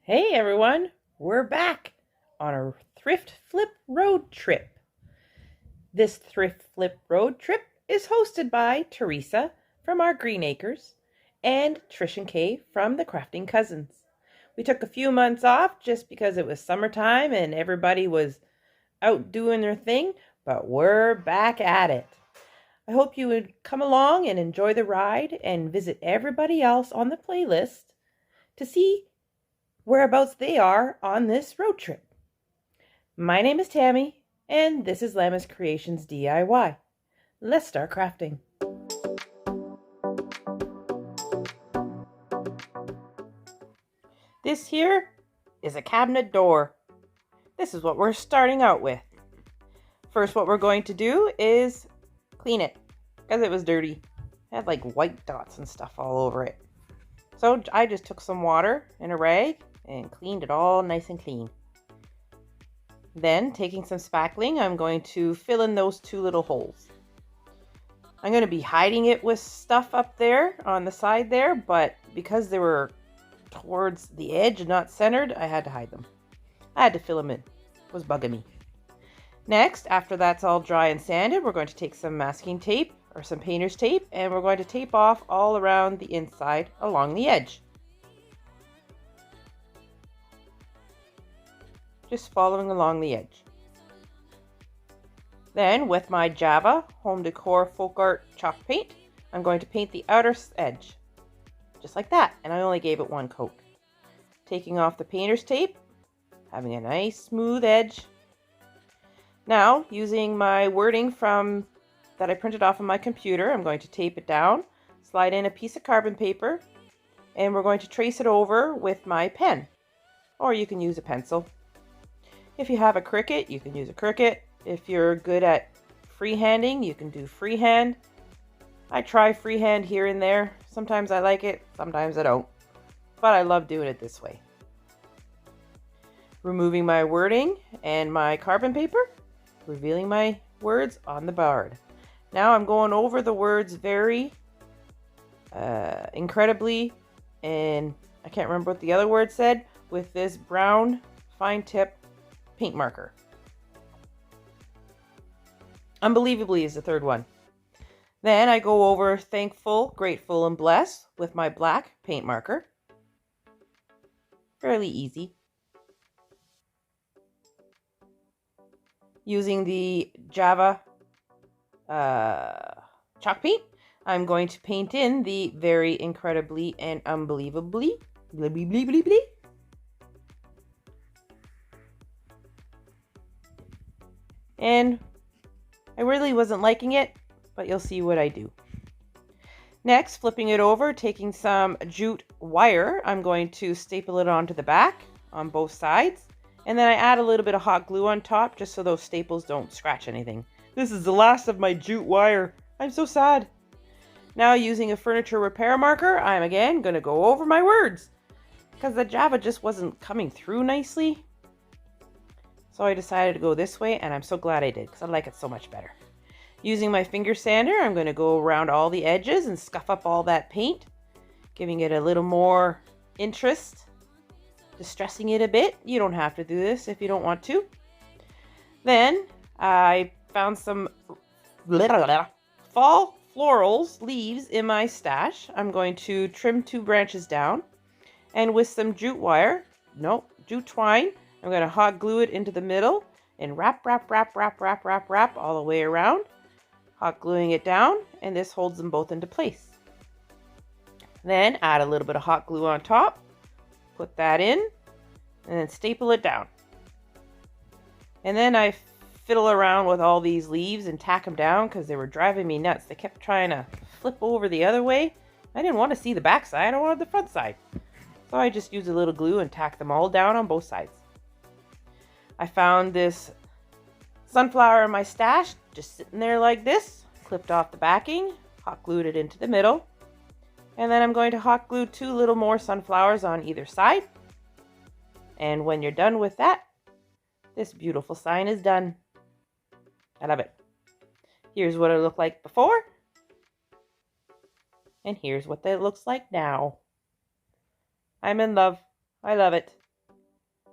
Hey everyone, we're back on a thrift flip road trip. This thrift flip road trip is hosted by Teresa from our Green Acres and Trish and Kay from the Crafting Cousins. We took a few months off just because it was summertime and everybody was out doing their thing, but we're back at it. I hope you would come along and enjoy the ride and visit everybody else on the playlist to see whereabouts they are on this road trip. My name is Tammy, and this is Llama's Creations DIY. Let's start crafting. This here is a cabinet door. This is what we're starting out with. First, what we're going to do is clean it because it was dirty. It had like white dots and stuff all over it. So I just took some water and a rag and cleaned it all nice and clean. Then, taking some spackling, I'm going to fill in those two little holes. I'm going to be hiding it with stuff up there on the side there, but because they were towards the edge and not centered, I had to hide them. I had to fill them in. It was bugging me. Next, after that's all dry and sanded, we're going to take some masking tape or some painter's tape, and we're going to tape off all around the inside along the edge. Just following along the edge. Then, with my Java Home Decor Folk Art chalk paint, I'm going to paint the outer edge. Just like that, and I only gave it one coat. Taking off the painter's tape, having a nice smooth edge. Now, using my wording that I printed off on my computer, I'm going to tape it down, slide in a piece of carbon paper, and we're going to trace it over with my pen. Or you can use a pencil. If you have a Cricut, you can use a Cricut. If you're good at freehanding, you can do freehand. I try freehand here and there. Sometimes I like it, sometimes I don't. But I love doing it this way. Removing my wording and my carbon paper, revealing my words on the board. Now I'm going over the words very incredibly, and I can't remember what the other word said, with this brown fine tip paint marker. Unbelievably is the third one. Then I go over thankful, grateful, and bless with my black paint marker. Fairly easy. Using the Java chalk paint, I'm going to paint in the very incredibly and unbelievably. Blah, blah, blah, blah, blah. And I really wasn't liking it, but you'll see what I do. Next, flipping it over, taking some jute wire, I'm going to staple it onto the back on both sides. And then I add a little bit of hot glue on top just so those staples don't scratch anything. This is the last of my jute wire. I'm so sad. Now, using a furniture repair marker, I'm again going to go over my words because the Java just wasn't coming through nicely. So I decided to go this way, and I'm so glad I did because I like it so much better. Using my finger sander, I'm going to go around all the edges and scuff up all that paint, giving it a little more interest, distressing it a bit. You don't have to do this if you don't want to. Then I found some fall florals, leaves in my stash. I'm going to trim 2 branches down, and with some jute twine, I'm going to hot glue it into the middle and wrap all the way around, hot gluing it down, and this holds them both into place. Then add a little bit of hot glue on top, put that in, and then staple it down. And then I fiddle around with all these leaves and tack them down because they were driving me nuts. They kept trying to flip over the other way. I didn't want to see the back side, I wanted the front side. So I just used a little glue and tacked them all down on both sides. I found this sunflower in my stash, just sitting there like this, clipped off the backing, hot glued it into the middle, and then I'm going to hot glue 2 little more sunflowers on either side. And when you're done with that, this beautiful sign is done. I love it. Here's what it looked like before, and here's what it looks like now. I'm in love. I love it.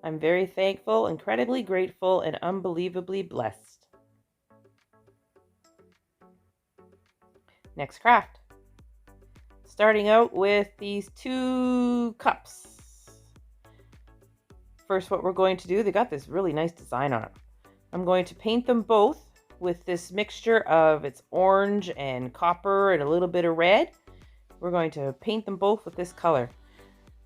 I'm very thankful, incredibly grateful, and unbelievably blessed. Next craft. Starting out with these 2 cups. First, what we're going to do, they got this really nice design on it. I'm going to paint them both with this mixture of it's orange and copper and a little bit of red. We're going to paint them both with this color.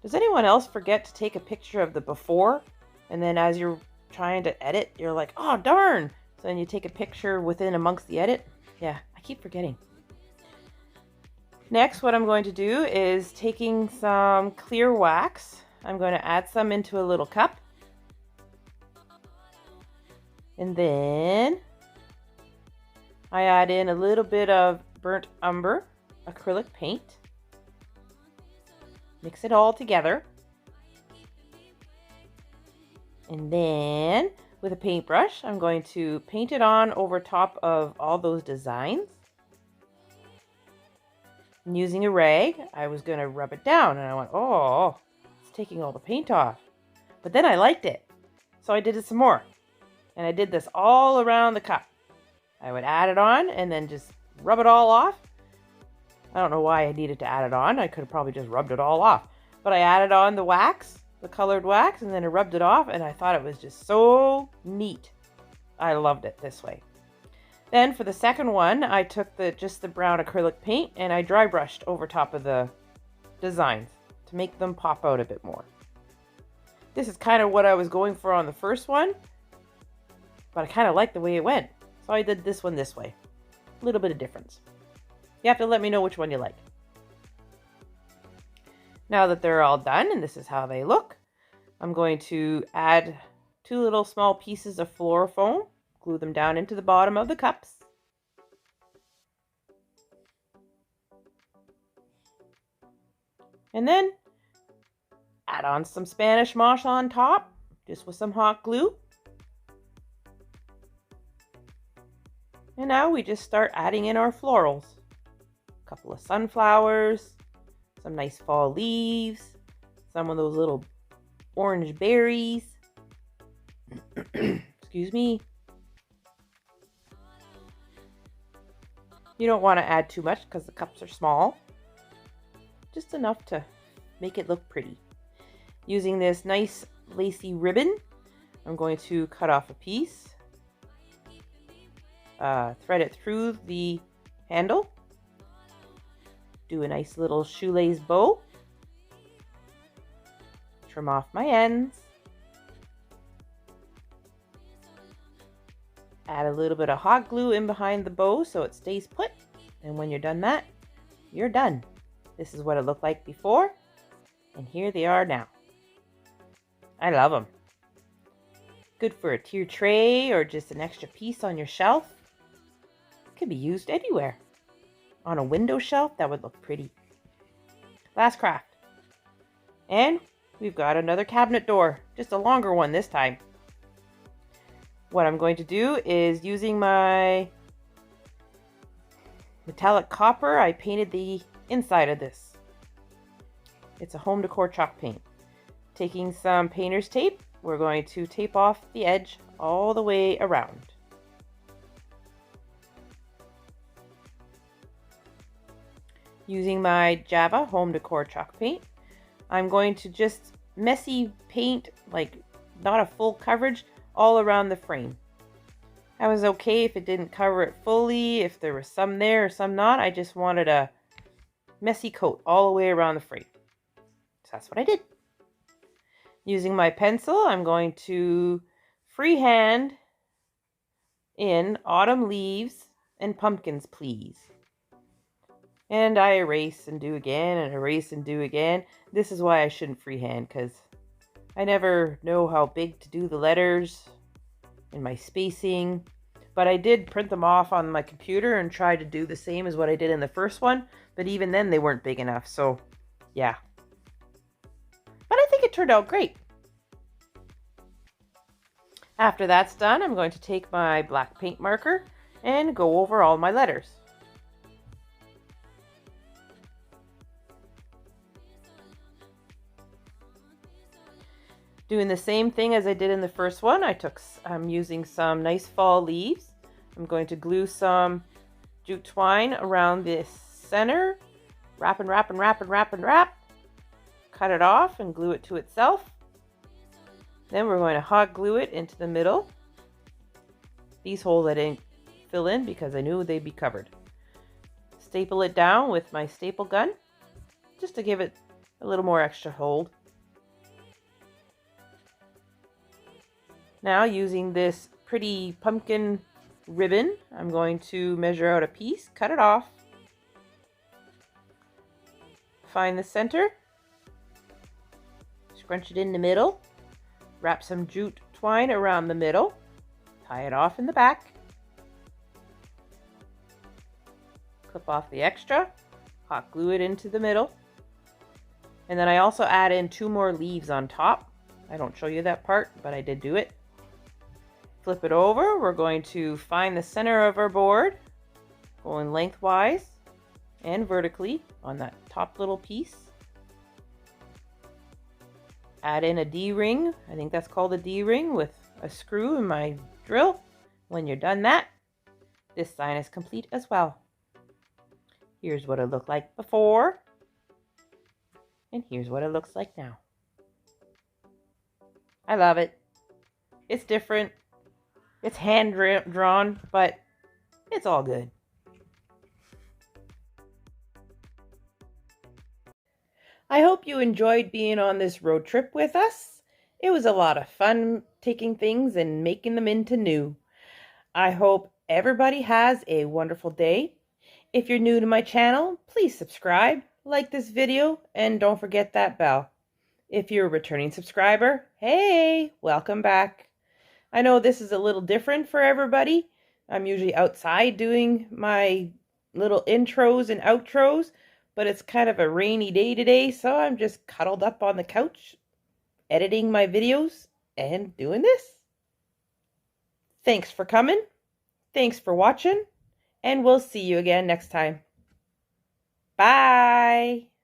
Does anyone else forget to take a picture of the before? And then as you're trying to edit, you're like, oh darn. So then you take a picture within amongst the edit. Yeah, I keep forgetting. Next, what I'm going to do is taking some clear wax. I'm going to add some into a little cup. And then I add in a little bit of burnt umber acrylic paint. Mix it all together. And then with a paintbrush, I'm going to paint it on over top of all those designs. And using a rag, I was going to rub it down, and I went, oh, it's taking all the paint off. But then I liked it, so I did it some more. And I did this all around the cup. I would add it on and then just rub it all off. I don't know why I needed to add it on. I could have probably just rubbed it all off. But I added on the wax, the colored wax, and then I rubbed it off, and I thought it was just so neat. I loved it this way. Then for the second one, I took just the brown acrylic paint and I dry brushed over top of the designs to make them pop out a bit more. This is kind of what I was going for on the first one, but I kind of like the way it went. So I did this one this way. A little bit of difference. You have to let me know which one you like. Now that they're all done, and this is how they look, I'm going to add 2 little small pieces of fluorofoam, glue them down into the bottom of the cups. And then add on some Spanish moss on top, just with some hot glue. And now we just start adding in our florals. A couple of sunflowers, some nice fall leaves, some of those little orange berries. Excuse me. You don't want to add too much because the cups are small. Just enough to make it look pretty. Using this nice lacy ribbon, I'm going to cut off a piece, thread it through the handle, do a nice little shoelace bow, trim off my ends, add a little bit of hot glue in behind the bow so it stays put, and when you're done that, you're done. This is what it looked like before, and here they are now. I love them. Good for a tier tray or just an extra piece on your shelf. Could be used anywhere. On a window shelf, that would look pretty. Last craft. And we've got another cabinet door, just a longer one this time. What I'm going to do is using my metallic copper, I painted the inside of this. It's a home decor chalk paint. Taking some painter's tape, we're going to tape off the edge all the way around. Using my Java home decor chalk paint, I'm going to just messy paint, like not a full coverage, all around the frame. I was okay if it didn't cover it fully, if there was some there or some not. I just wanted a messy coat all the way around the frame. So that's what I did. Using my pencil, I'm going to freehand in autumn leaves and pumpkins, please. And I erase and do again and erase and do again. This is why I shouldn't freehand, because I never know how big to do the letters and my spacing. But I did print them off on my computer and try to do the same as what I did in the first one. But even then they weren't big enough, so yeah. But I think it turned out great. After that's done, I'm going to take my black paint marker and go over all my letters. Doing the same thing as I did in the first one, I'm using some nice fall leaves. I'm going to glue some jute twine around this center, wrap and wrap and wrap and wrap and wrap, cut it off and glue it to itself. Then we're going to hot glue it into the middle. These holes I didn't fill in because I knew they'd be covered. Staple it down with my staple gun just to give it a little more extra hold. Now, using this pretty pumpkin ribbon, I'm going to measure out a piece, cut it off, find the center, scrunch it in the middle, wrap some jute twine around the middle, tie it off in the back, clip off the extra, hot glue it into the middle, and then I also add in 2 more leaves on top. I don't show you that part, but I did do it. Flip it over. We're going to find the center of our board, going lengthwise and vertically on that top little piece. Add in a D-ring. I think that's called a D-ring, with a screw in my drill. When you're done that, this sign is complete as well. Here's what it looked like before, and here's what it looks like now. I love it. It's different. It's hand drawn, but it's all good. I hope you enjoyed being on this road trip with us. It was a lot of fun taking things and making them into new. I hope everybody has a wonderful day. If you're new to my channel, please subscribe, like this video, and don't forget that bell. If you're a returning subscriber, hey, welcome back. I know this is a little different for everybody. I'm usually outside doing my little intros and outros, but it's kind of a rainy day today, so I'm just cuddled up on the couch, editing my videos and doing this. Thanks for coming. Thanks for watching, and we'll see you again next time. Bye.